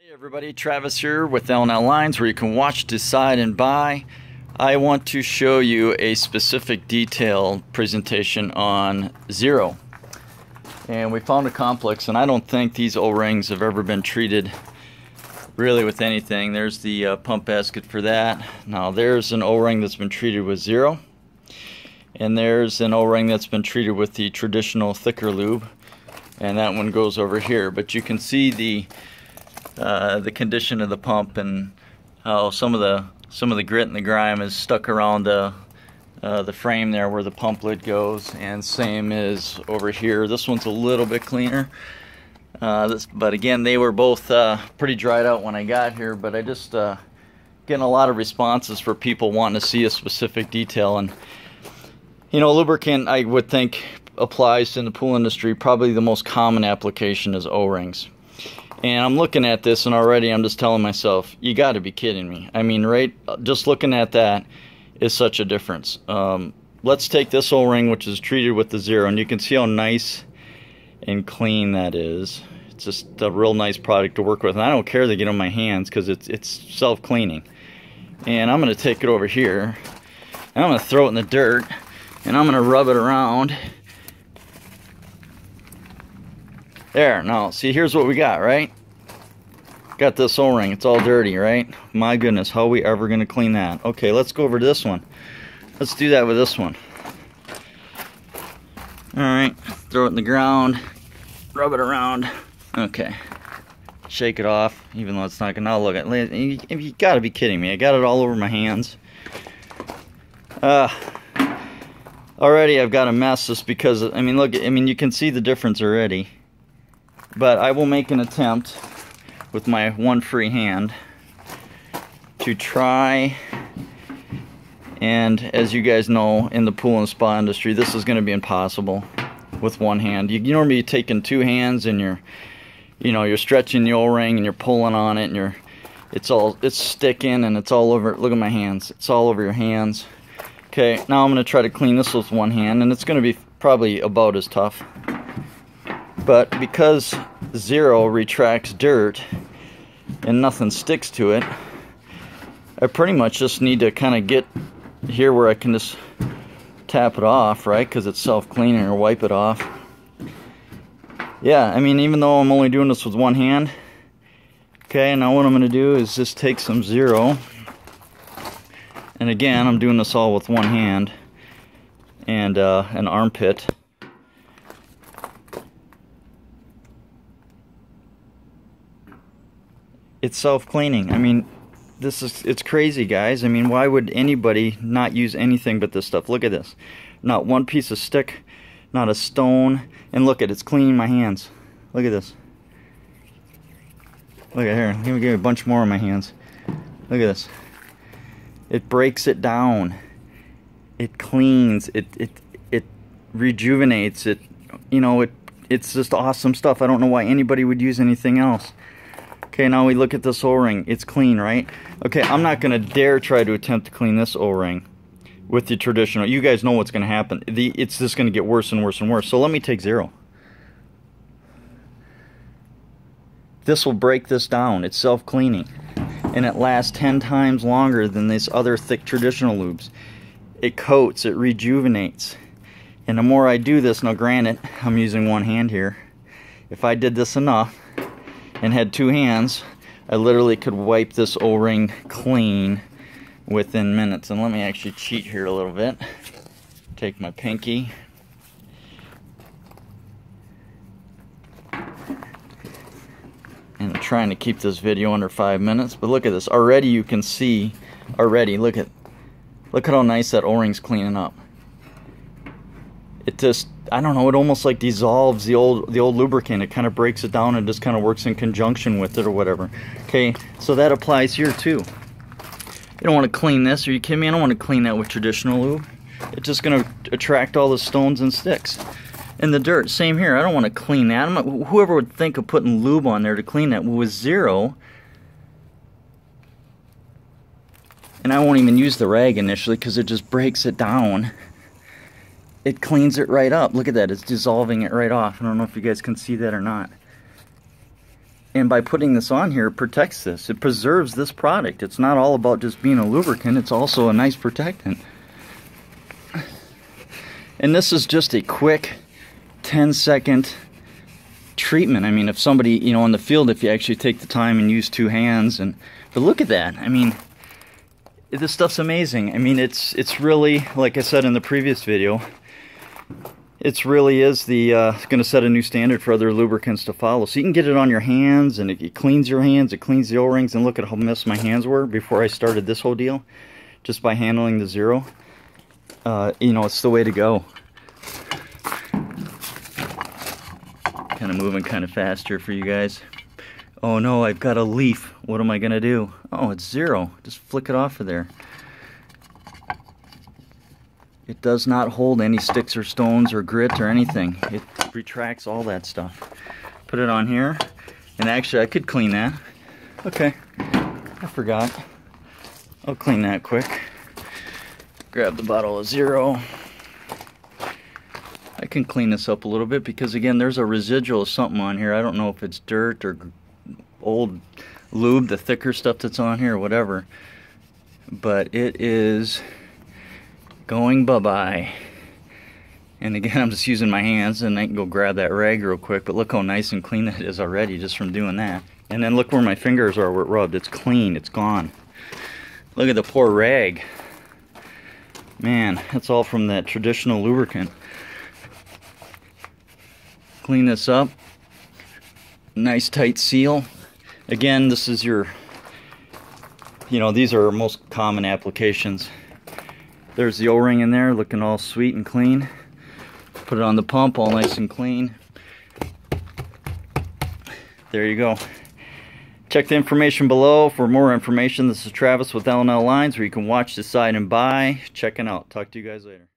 Hey everybody, Travis here with L&L Lines, where you can watch, decide, and buy. I want to show you a specific detailed presentation on Zer0. And we found a complex, and I don't think these O-rings have ever been treated really with anything. There's the pump basket for that. Now there's an O-ring that's been treated with Zer0. And there's an O-ring that's been treated with the traditional thicker lube. And that one goes over here. But you can see the condition of the pump and how some of the grit and the grime is stuck around the frame there where the pump lid goes, and same is over here. This one's a little bit cleaner, but again, they were both pretty dried out when I got here. But I just getting a lot of responses for people wanting to see a specific detail. And you know, lubricant, I would think, applies in the pool industry. Probably the most common application is O-rings. And I'm looking at this, and already I'm just telling myself, you got to be kidding me. I mean, right, just looking at that is such a difference. Let's take this O-ring, which is treated with the Zer0, and you can see how nice and clean that is. It's just a real nice product to work with, and I don't care to get on my hands because it's self-cleaning. And I'm going to take it over here, and I'm going to throw it in the dirt, and I'm going to rub it around. There, now, see, here's what we got, right? Got this O-ring, it's all dirty, right? My goodness, how are we ever going to clean that? Okay, let's go over to this one. Let's do that with this one. Alright, throw it in the ground, rub it around. Okay, shake it off, even though it's not going to, look at it. You got to be kidding me, I got it all over my hands. Already I've got a mess just because, I mean, look, I mean, you can see the difference already. But I will make an attempt with my one free hand to try, and as you guys know, in the pool and spa industry, this is going to be impossible with one hand. You normally taking two hands, and you're stretching the O-ring and you're pulling on it, and it's sticking and it's all over. Look at my hands, it's all over your hands. Okay, now I'm going to try to clean this with one hand, and it's going to be probably about as tough. But because Zer0 retracts dirt and nothing sticks to it, I pretty much just need to kind of get here where I can just tap it off, right? Because it's self-cleaning, or wipe it off. Yeah, I mean, even though I'm only doing this with one hand, okay, now what I'm going to do is just take some Zer0. And again, I'm doing this all with one hand and an armpit. It's self-cleaning. I mean, it's crazy, guys. I mean, why would anybody not use anything but this stuff? Look at this. Not one piece of stick, not a stone. And look at it, it's cleaning my hands. Look at this. Look at here. Let me give you a bunch more on my hands. Look at this. It breaks it down. It cleans. It rejuvenates. It's just awesome stuff. I don't know why anybody would use anything else. Okay, now we look at this O-ring. It's clean, right? Okay, I'm not going to dare try to attempt to clean this O-ring with the traditional. You guys know what's going to happen. It's just going to get worse and worse and worse. So let me take Zer0. This will break this down. It's self-cleaning. And it lasts 10 times longer than these other thick traditional lubes. It coats. It rejuvenates. And the more I do this, now granted, I'm using one hand here. If I did this enough and had two hands, I literally could wipe this O-ring clean within minutes. And let me actually cheat here a little bit. Take my pinky. And I'm trying to keep this video under 5 minutes. But look at this. Already you can see, look at how nice that O-ring's cleaning up. It just, I don't know, it almost like dissolves the old lubricant. It kind of breaks it down and just kind of works in conjunction with it or whatever. Okay, so that applies here too. You don't want to clean this. Are you kidding me? I don't want to clean that with traditional lube. It's just going to attract all the stones and sticks. And the dirt, same here. I don't want to clean that. Whoever would think of putting lube on there to clean that with Zer0. And I won't even use the rag initially because it just breaks it down. It cleans it right up. Look at that. It's dissolving it right off. I don't know if you guys can see that or not. And by putting this on here, it protects this. It preserves this product. It's not all about just being a lubricant. It's also a nice protectant. And this is just a quick 10-second treatment. I mean, if somebody, you know, in the field, if you actually take the time and use 2 hands, but look at that. I mean, this stuff's amazing. I mean, it's really, like I said in the previous video, it really is going to set a new standard for other lubricants to follow. So you can get it on your hands, and it cleans your hands, it cleans the O-rings, and look at how messed my hands were before I started this whole deal, just by handling the Zer0. You know, it's the way to go. Kind of moving kind of faster for you guys. Oh no, I've got a leaf. What am I gonna do? Oh, it's Zer0. Just flick it off of there. It does not hold any sticks or stones or grit or anything. It retracts all that stuff. Put it on here, and actually I could clean that. Okay, I forgot. I'll clean that quick. Grab the bottle of Zer0. I can clean this up a little bit because, again, there's a residual of something on here. I don't know if it's dirt or old lube, the thicker stuff that's on here or whatever, but it is going bye-bye. And again, I'm just using my hands, and I can go grab that rag real quick, but look how nice and clean that is already just from doing that. And then look where my fingers are where it rubbed. It's clean, it's gone. Look at the poor rag. Man, that's all from that traditional lubricant. Clean this up. Nice tight seal. Again, this is your, you know, these are our most common applications. There's the O-ring in there looking all sweet and clean. Put it on the pump, all nice and clean. There you go. Check the information below for more information. This is Travis with L&L Lines, where you can watch, decide, and buy. Checking out. Talk to you guys later.